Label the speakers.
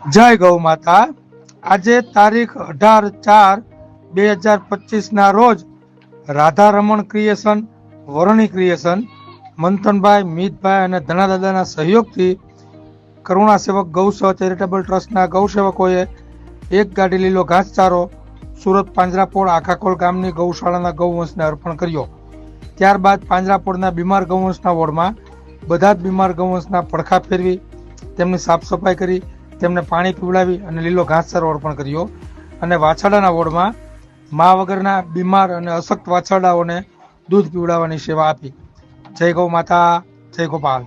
Speaker 1: જય ગૌ માતા। આજે તારીખ 18/4/2025 ના રોજ રાધા રમણ ક્રિએશન, વરણી ક્રિએશન, મંથનભાઈ, મિતભાઈ અને ધનાદાદાના સહયોગથી કરુણા સેવક ગૌસેવા ચેરિટેબલ ટ્રસ્ટના ગૌસેવકોએ એક ગાડી લીલો ઘાસચારો સુરત પાંજરાપોળ આખાકોલ ગામની ગૌશાળાના ગૌવંશને અર્પણ કર્યો। ત્યારબાદ પાંજરાપોળના બીમાર ગૌવંશના વોર્ડમાં બધા જ બીમાર ગૌવંશના પડખા ફેરવી તેમની સાફ સફાઈ કરી, તેમને પાણી પીવડાવી અને લીલો ઘાસચારો અર્પણ કર્યો અને વાછરડાના વોર્ડમાં મા વગરના બીમાર અને અશક્ત વાછરડાઓને દૂધ પીવડાવવાની સેવા આપી। જય ગૌ માતા, જય ગોપાલ।